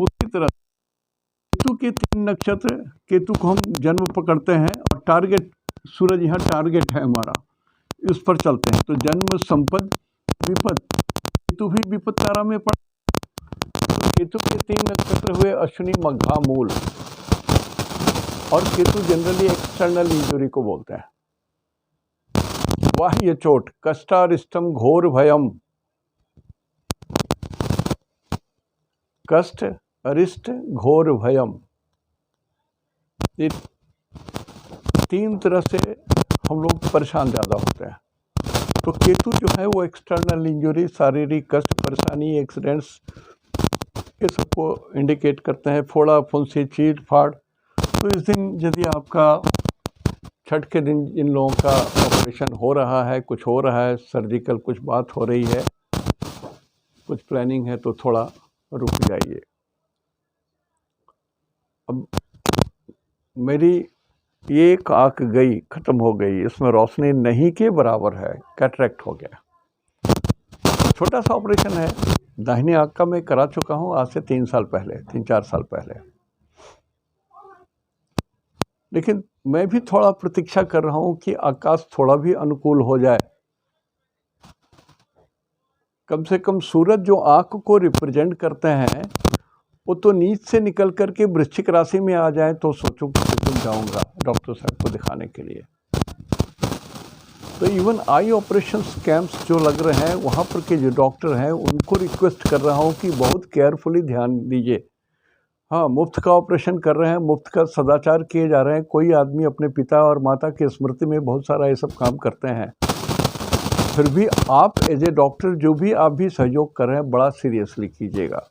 उसी तरह केतु के 3 नक्षत्र, केतु को हम जन्म पकड़ते हैं और टारगेट सूरज यहाँ टारगेट है हमारा, इस पर चलते हैं। तो जन्म संपद विपद, केतु भी विपद तारा में पड़, तो केतु के 3 नक्षत्र हुए अश्विनी मघा मूल, और केतु जनरली एक्सटर्नल इंजुरी को बोलते हैं, बाह्य चोट, कष्टारिष्टम घोर भयम, कष्ट अरिष्ट घोर भयम, ये 3 तरह से हम लोग परेशान ज़्यादा होते हैं। तो केतु जो है वो एक्सटर्नल इंजुरी, शारीरिक कष्ट, परेशानी, एक्सीडेंट्स, ये सबको इंडिकेट करते हैं, फोड़ा फुंसी, चीर फाड़। तो इस दिन यदि आपका छठ के दिन इन लोगों का ऑपरेशन हो रहा है, कुछ हो रहा है, सर्जिकल कुछ बात हो रही है, कुछ प्लानिंग है, तो थोड़ा रुक जाइए। अब मेरी एक आँख गई, ख़त्म हो गई, इसमें रोशनी नहीं के बराबर है, कैटरेक्ट हो गया। छोटा सा ऑपरेशन है, दाहिनी आँख का मैं करा चुका हूँ आज से 3 साल पहले, 3-4 साल पहले। लेकिन मैं भी थोड़ा प्रतीक्षा कर रहा हूँ कि आकाश थोड़ा भी अनुकूल हो जाए, कम से कम सूरज जो आँख को रिप्रेजेंट करते हैं वो तो नीच से निकल करके वृश्चिक राशि में आ जाए, तो सोचो कि जाऊँगा डॉक्टर साहब को दिखाने के लिए। तो इवन आई ऑपरेशन कैंप्स जो लग रहे हैं, वहाँ पर के जो डॉक्टर हैं उनको रिक्वेस्ट कर रहा हूँ कि बहुत केयरफुली ध्यान दीजिए। हाँ, मुफ्त का ऑपरेशन कर रहे हैं, मुफ्त का सदाचार किए जा रहे हैं, कोई आदमी अपने पिता और माता की स्मृति में बहुत सारा ये सब काम करते हैं, फिर भी आप एज ए डॉक्टर जो भी आप भी सहयोग कर रहे हैं, बड़ा सीरियसली कीजिएगा,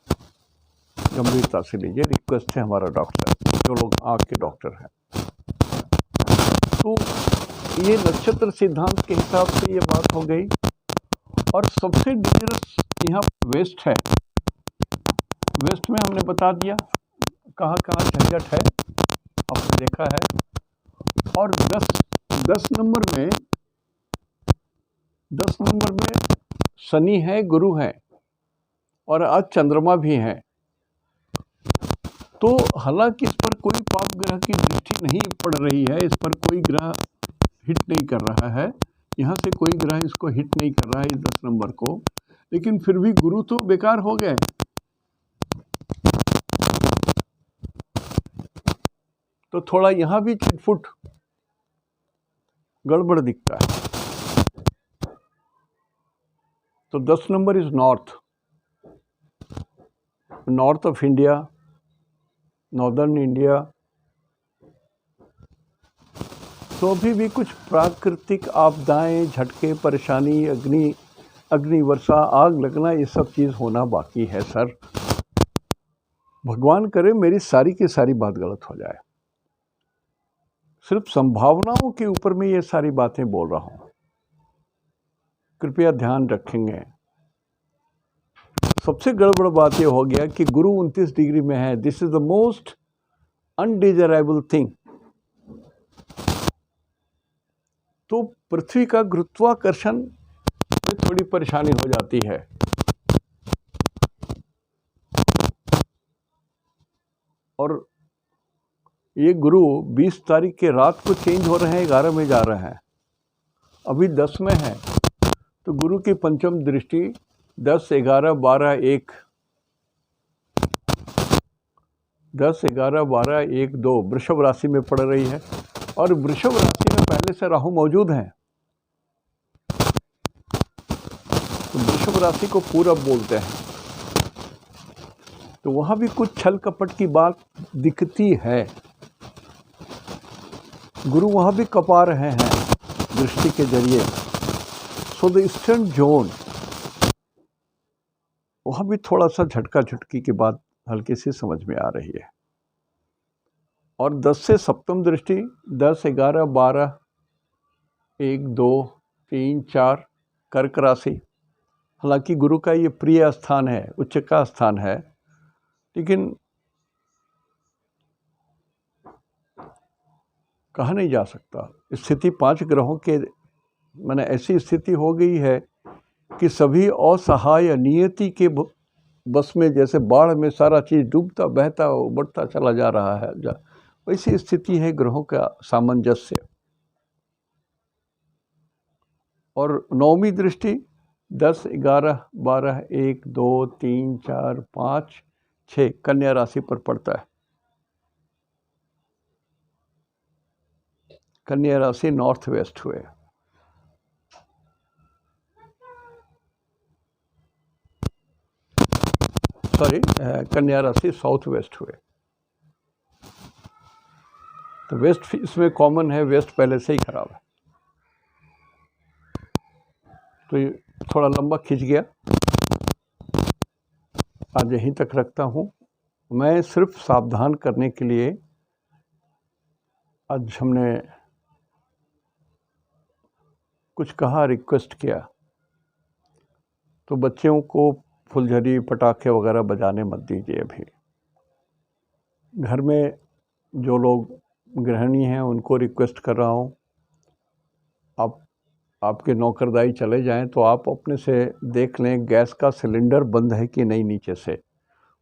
गंभीरता से लीजिए, रिक्वेस्ट है हमारा डॉक्टर। जो लोग आँख के डॉक्टर हैं। तो ये नक्षत्र सिद्धांत के हिसाब से ये बात हो गई। और सबसे डेंजरस यहाँ वेस्ट है। वेस्ट में हमने बता दिया कहाँ कहाँ झंझट है, आपने देखा है। और 10 नंबर में शनि है, गुरु है और आज चंद्रमा भी है। तो हालांकि इस पर कोई पाप ग्रह की दृष्टि नहीं पड़ रही है, इस पर कोई ग्रह हिट नहीं कर रहा है, यहाँ से कोई ग्रह इसको हिट नहीं कर रहा है इस 10 नंबर को, लेकिन फिर भी गुरु तो बेकार हो गए। तो थोड़ा यहाँ भी छिटफुट गड़बड़ दिखता है। तो 10 number is north of India, northern India. तो अभी भी कुछ प्राकृतिक आपदाएं, झटके, परेशानी, अग्नि वर्षा, आग लगना, ये सब चीज़ होना बाकी है सर। भगवान करे मेरी सारी की सारी बात गलत हो जाए। सिर्फ संभावनाओं के ऊपर में ये सारी बातें बोल रहा हूँ, कृपया ध्यान रखेंगे। सबसे गड़बड़ बात ये हो गया कि गुरु 29 डिग्री में है। This is the most undesirable thing. तो पृथ्वी का गुरुत्वाकर्षण में थोड़ी परेशानी हो जाती है। और ये गुरु 20 तारीख के रात को चेंज हो रहे हैं, 11 में जा रहे हैं, अभी 10 में है। तो गुरु की पंचम दृष्टि 10, 11, 12, 1 1, 2 वृषभ राशि में पड़ रही है। और वृषभ राशि में पहले से राहु मौजूद हैं। तो वृषभ राशि को पूरब बोलते हैं। तो वहां भी कुछ छल कपट की बात दिखती है। गुरु वहां भी कपा रहे हैं दृष्टि के जरिए। सो द ईस्टर्न जोन, वहां भी थोड़ा सा झटका झटकी की बात हल्की सी समझ में आ रही है। और 10 से सप्तम दृष्टि 10, 11, 12, 1, 2, 3, 4 कर्क राशि। हालांकि गुरु का ये प्रिय स्थान है, उच्च का स्थान है, लेकिन कहा नहीं जा सकता। स्थिति 5 ग्रहों के माने ऐसी स्थिति हो गई है कि सभी असहाय नियति के बस में, जैसे बाढ़ में सारा चीज़ डूबता बहता बढ़ता चला जा रहा है, वैसी स्थिति है ग्रहों का सामंजस्य। और 9वीं दृष्टि 10, 11, 12, 1, 2, 3, 4, 5, 6 कन्या राशि पर पड़ता है। कन्या राशि नॉर्थ वेस्ट हुए। कन्या राशि साउथ वेस्ट हुए। तो वेस्ट इसमें कॉमन है, वेस्ट पहले से ही खराब है। तो ये थोड़ा लंबा खिंच गया, आज यहीं तक रखता हूँ। मैं सिर्फ सावधान करने के लिए आज हमने कुछ कहा, रिक्वेस्ट किया। तो बच्चों को फुलझड़ी पटाखे वगैरह बजाने मत दीजिए। अभी घर में जो लोग गृहिणी हैं उनको रिक्वेस्ट कर रहा हूँ, आपके नौकरदाई चले जाएं तो आप अपने से देख लें गैस का सिलेंडर बंद है कि नहीं नीचे से।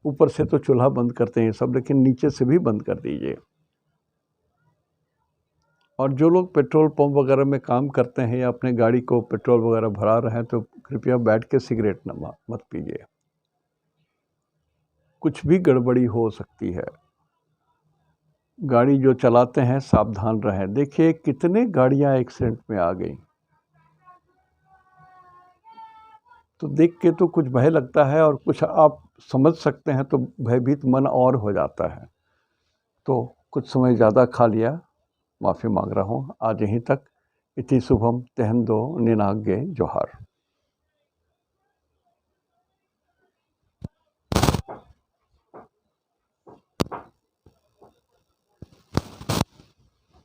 ऊपर से तो चूल्हा बंद करते हैं सब, लेकिन नीचे से भी बंद कर दीजिए। और जो लोग पेट्रोल पंप वगैरह में काम करते हैं या अपने गाड़ी को पेट्रोल वगैरह भरा रहे हैं तो कृपया बैठ के सिगरेट मत पीजिए, कुछ भी गड़बड़ी हो सकती है। गाड़ी जो चलाते हैं सावधान रहें। देखिए कितने गाड़ियां एक्सीडेंट में आ गई, तो देख के तो कुछ भय लगता है और कुछ आप समझ सकते हैं तो भयभीत मन और हो जाता है। तो कुछ समय ज़्यादा खा लिया, माफ़ी मांग रहा हूँ। आज यहीं तक। इति शुभम तेहंदो निनाग्गे जोहार।